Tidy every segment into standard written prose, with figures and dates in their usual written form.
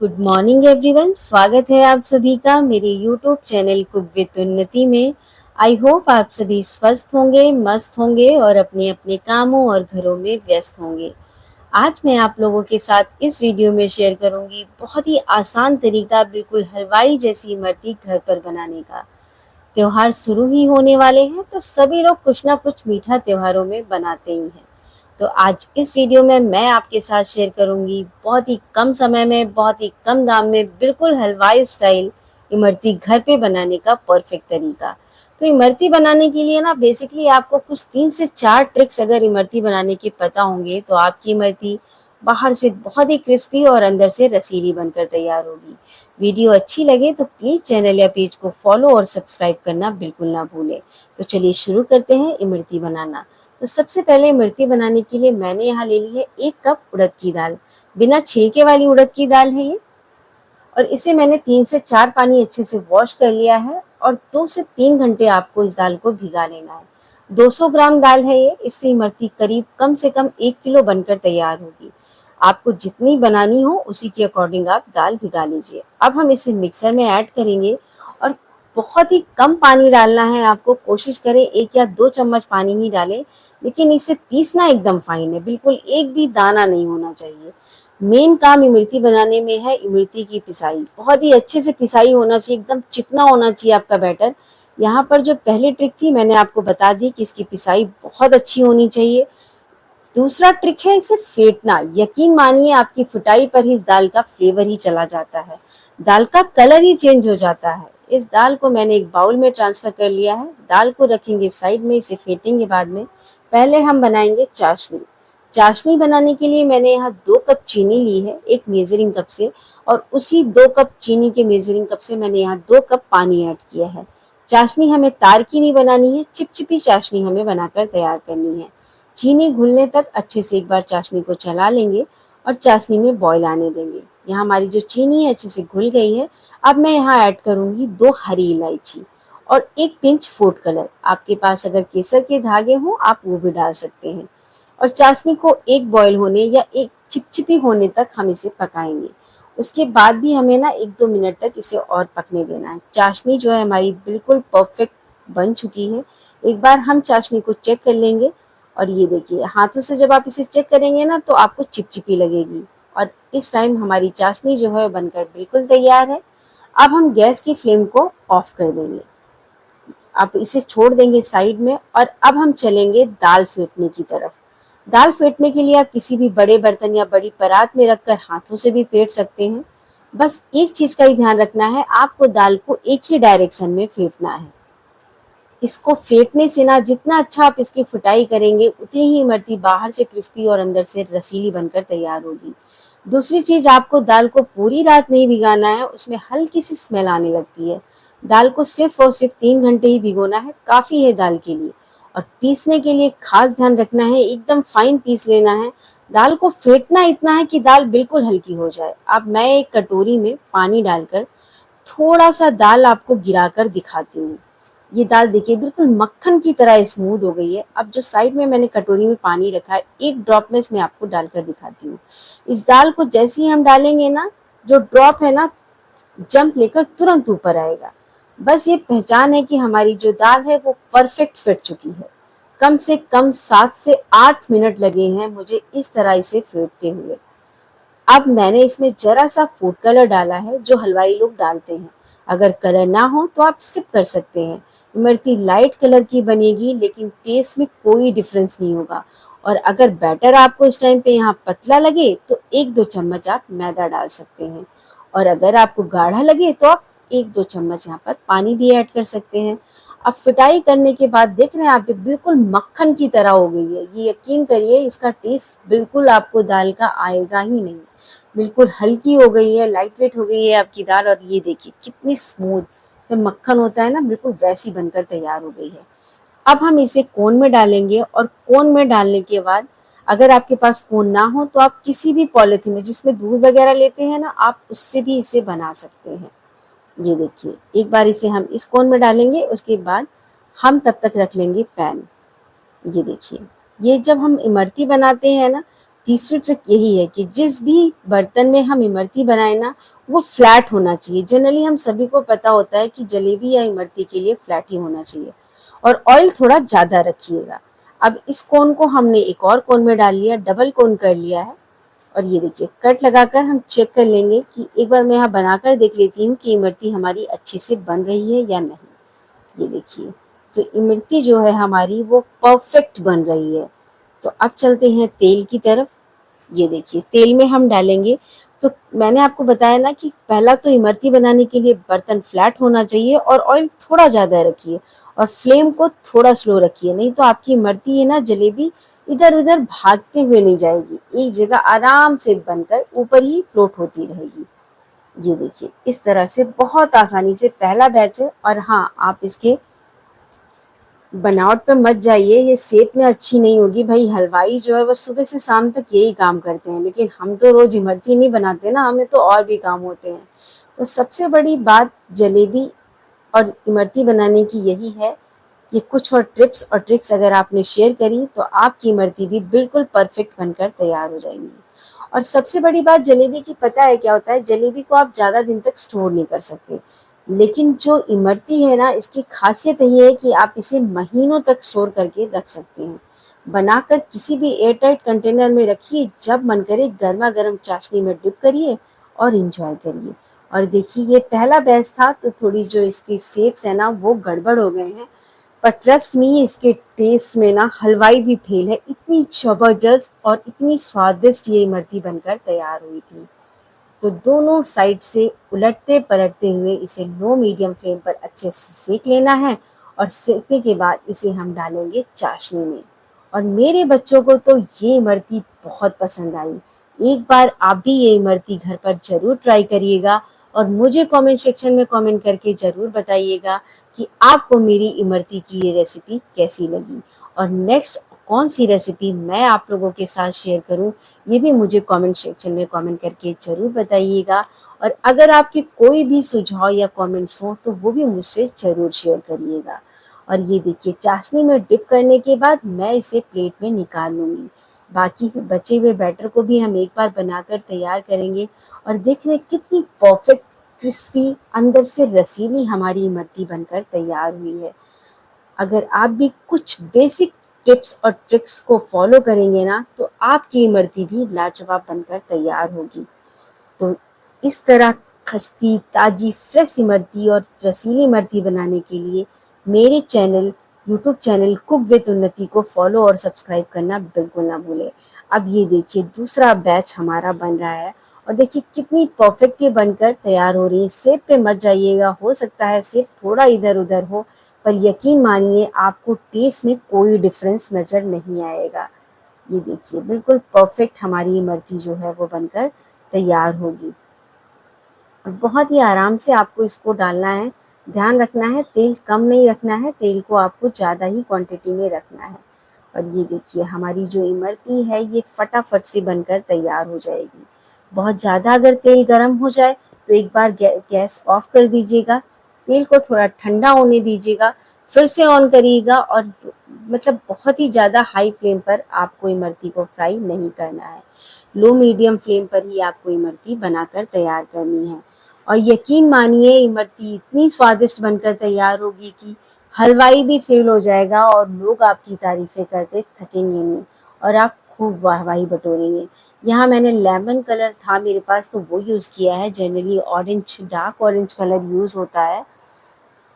Good morning everyone. स्वागत है आप सभी का मेरे यूट्यूब चैनल कुक विद उन्नति में। आई होप आप सभी स्वस्थ होंगे, मस्त होंगे और अपने अपने कामों और घरों में व्यस्त होंगे। आज मैं आप लोगों के साथ इस वीडियो में शेयर करूंगी बहुत ही आसान तरीका, बिल्कुल हलवाई जैसी इमरती घर पर बनाने का। त्योहार शुरू ही होने वाले हैं तो सभी लोग कुछ ना कुछ मीठा त्योहारों में बनाते ही हैं। तो आज इस वीडियो में मैं आपके साथ शेयर करूंगी बहुत ही कम समय में, बहुत ही कम दाम में, बिल्कुल हलवाई स्टाइल इमरती घर पे बनाने का परफेक्ट तरीका। तो इमरती बनाने के लिए ना बेसिकली आपको कुछ 3 से 4 ट्रिक्स अगर इमरती बनाने के पता होंगे तो आपकी इमरती बाहर से बहुत ही क्रिस्पी और अंदर से रसीली बनकर तैयार होगी। वीडियो अच्छी लगे तो प्लीज़ चैनल या पेज को फॉलो और सब्सक्राइब करना बिल्कुल ना भूलें। तो चलिए शुरू करते हैं इमरती बनाना। तो सबसे पहले इमरती बनाने के लिए मैंने यहाँ ले ली है 1 कप उड़द की दाल। बिना छिलके वाली उड़द की दाल है ये। और इसे मैंने 3 से 4 पानी अच्छे से वॉश कर लिया है और 2 से 3 घंटे आपको इस दाल को भिगा लेना है। 200 ग्राम दाल है ये। इससे इमरती करीब कम से कम 1 किलो बनकर तैयार होगी। आपको जितनी बनानी हो उसी के अकॉर्डिंग आप दाल भिगा लीजिए। अब हम इसे मिक्सर में ऐड करेंगे और बहुत ही कम पानी डालना है आपको। कोशिश करें 1 या 2 चम्मच पानी ही डालें, लेकिन इसे पीसना एकदम फाइन है, बिल्कुल एक भी दाना नहीं होना चाहिए। मेन काम इमरती बनाने में है इमरती की पिसाई। बहुत ही अच्छे से पिसाई होना चाहिए, एकदम चिकना होना चाहिए आपका बैटर। यहाँ पर जो पहली ट्रिक थी मैंने आपको बता दी कि इसकी पिसाई बहुत अच्छी होनी चाहिए। दूसरा ट्रिक है इसे फेंटना। यकीन मानिए आपकी फुटाई पर ही इस दाल का फ्लेवर ही चला जाता है, दाल का कलर ही चेंज हो जाता है। इस दाल को मैंने एक बाउल में ट्रांसफर कर लिया है। दाल को रखेंगे साइड में, इसे फेंटेंगे बाद में। पहले हम बनाएंगे चाशनी। चाशनी बनाने के लिए मैंने यहाँ 2 कप चीनी ली है, एक मेजरिंग कप से, और उसी 2 कप चीनी के मेजरिंग कप से मैंने यहाँ 2 कप पानी ऐड किया है। चाशनी हमें तार की नहीं बनानी है, चिपचिपी चाशनी हमें बनाकर तैयार करनी है। चीनी घुलने तक अच्छे से एक बार चाशनी को चला लेंगे और चाशनी में बॉयल आने देंगे। यहाँ हमारी जो चीनी है अच्छे से घुल गई है। अब मैं यहाँ ऐड करूँगी 2 हरी इलायची और 1 पिंच फूड कलर। आपके पास अगर केसर के धागे हों आप वो भी डाल सकते हैं। और चाशनी को एक बॉयल होने या एक चिपचिपी होने तक हम इसे पकाएंगे। उसके बाद भी हमें ना 1-2 मिनट तक इसे और पकने देना है। चाशनी जो है हमारी बिल्कुल परफेक्ट बन चुकी है। एक बार हम चाशनी को चेक कर लेंगे और ये देखिए हाथों से जब आप इसे चेक करेंगे ना तो आपको चिपचिपी लगेगी। और इस टाइम हमारी चाशनी जो है बनकर बिल्कुल तैयार है। अब हम गैस की फ्लेम को ऑफ कर देंगे। आप इसे छोड़ देंगे साइड में और अब हम चलेंगे दाल फेंटने की तरफ। दाल फेंटने के लिए आप किसी भी बड़े बर्तन या बड़ी परात में रखकर हाथों से भी फेंट सकते हैं। बस एक चीज का ही ध्यान रखना है, आपको दाल को एक ही डायरेक्शन में फेंटना है। इसको फेंटने से ना जितना अच्छा आप इसकी फुटाई करेंगे उतनी ही इमरती बाहर से क्रिस्पी और अंदर से रसीली बनकर तैयार होगी। दूसरी चीज, आपको दाल को पूरी रात नहीं भिगाना है, उसमें हल्की सी स्मेल आने लगती है। दाल को सिर्फ और सिर्फ 3 घंटे ही भिगोना है, काफी है दाल के लिए। और पीसने के लिए खास ध्यान रखना है, एकदम फाइन पीस लेना है। दाल को फेंटना इतना है कि दाल बिल्कुल हल्की हो जाए। अब मैं एक कटोरी में पानी डालकर थोड़ा सा दाल आपको गिराकर दिखाती हूँ। ये दाल देखिए बिल्कुल मक्खन की तरह स्मूथ हो गई है। अब जो साइड में मैंने कटोरी में पानी रखा है, एक ड्रॉप में इसमें आपको डालकर दिखाती हूँ। इस दाल को जैसे ही हम डालेंगे ना, जो ड्रॉप है ना जंप लेकर तुरंत ऊपर आएगा। बस ये पहचान है कि हमारी जो दाल है वो परफेक्ट फिट चुकी है। कम से कम 7 से 8 मिनट लगे हैं मुझे इस तरह इसे फेंटते हुए। अब मैंने इसमें जरा सा फूड कलर डाला है जो हलवाई लोग डालते हैं। अगर कलर ना हो तो आप स्किप कर सकते हैं। इमरती लाइट कलर की बनेगी लेकिन टेस्ट में कोई डिफरेंस नहीं होगा। और अगर बैटर आपको इस टाइम पे यहाँ पतला लगे तो 1-2 चम्मच आप मैदा डाल सकते हैं। और अगर आपको गाढ़ा लगे तो आप 1-2 चम्मच यहाँ पर पानी भी ऐड कर सकते हैं। अब फिटाई करने के बाद देख रहे हैं आप, ये बिल्कुल मक्खन की तरह हो गई है। ये यकीन करिए इसका टेस्ट बिल्कुल आपको दाल का आएगा ही नहीं। बिल्कुल हल्की हो गई है, लाइट वेट हो गई है आपकी दाल। और ये देखिए कितनी स्मूथ, जब मक्खन होता है ना बिल्कुल वैसी बनकर तैयार हो गई है। अब हम इसे कोन में डालेंगे और कोन में डालने के बाद अगर आपके पास कोन ना हो तो आप किसी भी पॉलिथीन में जिसमें दूध वगैरह लेते हैं ना, आप उससे भी इसे बना सकते हैं। ये देखिए एक बार इसे हम इस कोन में डालेंगे, उसके बाद हम तब तक रख लेंगे पैन। ये देखिए, ये जब हम इमरती बनाते हैं ना तीसरी ट्रिक यही है कि जिस भी बर्तन में हम इमरती बनाए ना, वो फ्लैट होना चाहिए। जनरली हम सभी को पता होता है कि जलेबी या इमरती के लिए फ्लैट ही होना चाहिए। और ऑयल थोड़ा ज़्यादा रखिएगा। अब इस कोन को हमने एक और कोन में डाल लिया, डबल कोन कर लिया है। और ये देखिए कट लगाकर हम चेक कर लेंगे कि एक बार मैं यहाँ बनाकर देख लेती हूँ कि इमरती हमारी अच्छे से बन रही है या नहीं। ये देखिए, तो इमरती जो है हमारी वो परफेक्ट बन रही है। तो अब चलते हैं तेल की तरफ। ये देखिए तेल में हम डालेंगे, तो मैंने आपको बताया ना कि पहला तो इमरती बनाने के लिए बर्तन फ्लैट होना चाहिए और ऑयल थोड़ा ज़्यादा रखिए और फ्लेम को थोड़ा स्लो रखिए, नहीं तो आपकी इमरती है ना जलेबी इधर उधर भागते हुए नहीं जाएगी, एक जगह आराम से बनकर ऊपर ही फ्लोट होती रहेगी। ये देखिए इस तरह से बहुत आसानी से पहला बैच है। और हाँ, आप इसके बनावट पे मत जाइए, ये शेप में अच्छी नहीं होगी। भाई हलवाई जो है वो सुबह से शाम तक यही काम करते हैं, लेकिन हम तो रोज इमरती नहीं बनाते ना, हमें तो और भी काम होते हैं। तो सबसे बड़ी बात जलेबी और इमरती बनाने की यही है कि कुछ और टिप्स और ट्रिक्स अगर आपने शेयर करी तो आपकी इमरती भी बिल्कुल परफेक्ट बनकर तैयार हो जाएंगी। और सबसे बड़ी बात जलेबी की पता है क्या होता है, जलेबी को आप ज़्यादा दिन तक स्टोर नहीं कर सकते, लेकिन जो इमरती है ना इसकी खासियत ये है कि आप इसे महीनों तक स्टोर करके रख सकते हैं। बनाकर किसी भी एयर टाइट कंटेनर में रखिए, जब मन करे गर्मा गर्म चाशनी में डिप करिए और इंजॉय करिए। और देखिए ये पहला बैच था तो थोड़ी जो इसकी शेप्स है ना वो गड़बड़ हो गए हैं, पर ट्रस्ट मी इसके टेस्ट में ना हलवाई भी फेल है, इतनी जबरदस्त और इतनी स्वादिष्ट ये इमरती बनकर तैयार हुई थी। तो दोनों साइड से उलटते पलटते हुए इसे लो मीडियम फ्लेम पर अच्छे से सेक लेना है। और सेकने के बाद इसे हम डालेंगे चाशनी में। और मेरे बच्चों को तो ये इमरती बहुत पसंद आई। एक बार आप भी ये इमरती घर पर ज़रूर ट्राई करिएगा और मुझे कमेंट सेक्शन में कमेंट करके ज़रूर बताइएगा कि आपको मेरी इमरती की ये रेसिपी कैसी लगी। और नेक्स्ट कौन सी रेसिपी मैं आप लोगों के साथ शेयर करूं, ये भी मुझे कमेंट सेक्शन में कमेंट करके ज़रूर बताइएगा। और अगर आपके कोई भी सुझाव या कमेंट्स हो तो वो भी मुझसे ज़रूर शेयर करिएगा। और ये देखिए चाशनी में डिप करने के बाद मैं इसे प्लेट में निकाल लूँगी। बाकी बचे हुए बैटर को भी हम एक बार बनाकर तैयार करेंगे। और देख रहे हैं कितनी परफेक्ट क्रिस्पी अंदर से रसीली हमारी इमरती बनकर तैयार हुई है। अगर आप भी कुछ बेसिक टिप्स और ट्रिक्स को फॉलो करेंगे ना तो आपकी इमरती भी लाजवाब बनकर तैयार होगी। तो इस तरह खस्ती ताजी फ्रेश इमरती और रसीली इमरती बनाने के लिए मेरे channel YouTube channel cook with उन्नति को फॉलो और सब्सक्राइब करना बिल्कुल ना भूलें। अब ये देखिए दूसरा बैच हमारा बन रहा है और देखिए कितनी परफेक्ट ये बनकर तैयार हो रही है। सेब पे मत जाइएगा, हो सकता है सिर्फ थोड़ा इधर उधर हो, पर यकीन मानिए आपको टेस्ट में कोई डिफरेंस नज़र नहीं आएगा। ये देखिए बिल्कुल परफेक्ट हमारी इमरती जो है वो बनकर तैयार होगी। और बहुत ही आराम से आपको इसको डालना है। ध्यान रखना है तेल कम नहीं रखना है, तेल को आपको ज़्यादा ही क्वांटिटी में रखना है। और ये देखिए हमारी जो इमरती है ये फटाफट से बनकर तैयार हो जाएगी। बहुत ज़्यादा अगर तेल गर्म हो जाए तो एक बार गैस ऑफ कर दीजिएगा, तेल को थोड़ा ठंडा होने दीजिएगा, फिर से ऑन करिएगा। और मतलब बहुत ही ज़्यादा हाई फ्लेम पर आपको इमरती को फ्राई नहीं करना है, लो मीडियम फ्लेम पर ही आपको इमरती बनाकर तैयार करनी है। और यकीन मानिए इमरती इतनी स्वादिष्ट बनकर तैयार होगी कि हलवाई भी फेल हो जाएगा और लोग आपकी तारीफें करते थकेंगे नहीं और आप खूब वाहवाही बटोरेंगे। यहाँ मैंने लेमन कलर था मेरे पास तो वो यूज़ किया है, generally orange dark orange colour use होता है,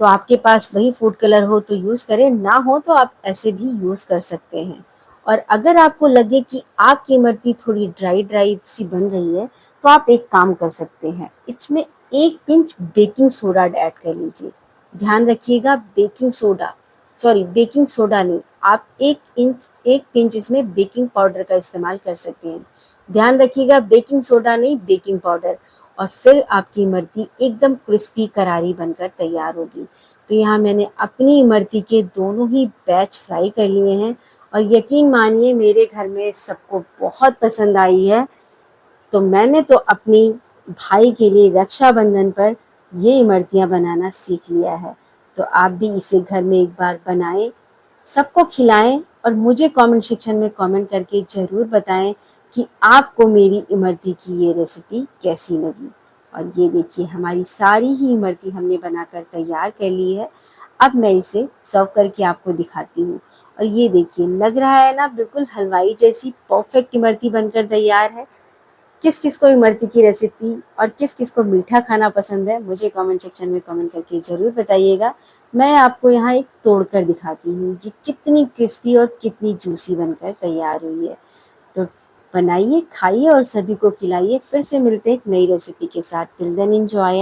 तो आपके पास वही फूड कलर हो तो यूज़ करें, ना हो तो आप ऐसे भी यूज़ कर सकते हैं। और अगर आपको लगे कि आपकी इमरती थोड़ी ड्राई ड्राई सी बन रही है तो आप एक काम कर सकते हैं, इसमें 1 पिंच बेकिंग सोडा ऐड कर लीजिए। ध्यान रखिएगा baking soda, sorry baking soda नहीं, आप 1 पिंच इसमें बेकिंग पाउडर का इस्तेमाल कर सकते हैं। ध्यान रखिएगा बेकिंग सोडा नहीं बेकिंग पाउडर। और फिर आपकी इमरती एकदम क्रिस्पी करारी बनकर तैयार होगी। तो यहाँ मैंने अपनी इमरती के दोनों ही बैच फ्राई कर लिए हैं और यकीन मानिए मेरे घर में सबको बहुत पसंद आई है। तो मैंने तो अपनी भाई के लिए रक्षाबंधन पर ये इमरतियाँ बनाना सीख लिया है। तो आप भी इसे घर में एक बार बनाएं, सबको खिलाएं और मुझे कमेंट सेक्शन में कमेंट करके ज़रूर बताएं कि आपको मेरी इमरती की ये रेसिपी कैसी लगी। और ये देखिए हमारी सारी ही इमरती हमने बनाकर तैयार कर ली है। अब मैं इसे सर्व करके आपको दिखाती हूँ। और ये देखिए लग रहा है ना बिल्कुल हलवाई जैसी परफेक्ट इमरती बनकर तैयार है। किस किस को इमरती की रेसिपी और किस किस को मीठा खाना पसंद है मुझे कमेंट सेक्शन में कमेंट करके ज़रूर बताइएगा। मैं आपको यहाँ एक तोड़कर दिखाती हूँ कि कितनी क्रिस्पी और कितनी जूसी बनकर तैयार हुई है। तो बनाइए, खाइए और सभी को खिलाइए। फिर से मिलते हैं एक नई रेसिपी के साथ। Till then enjoy.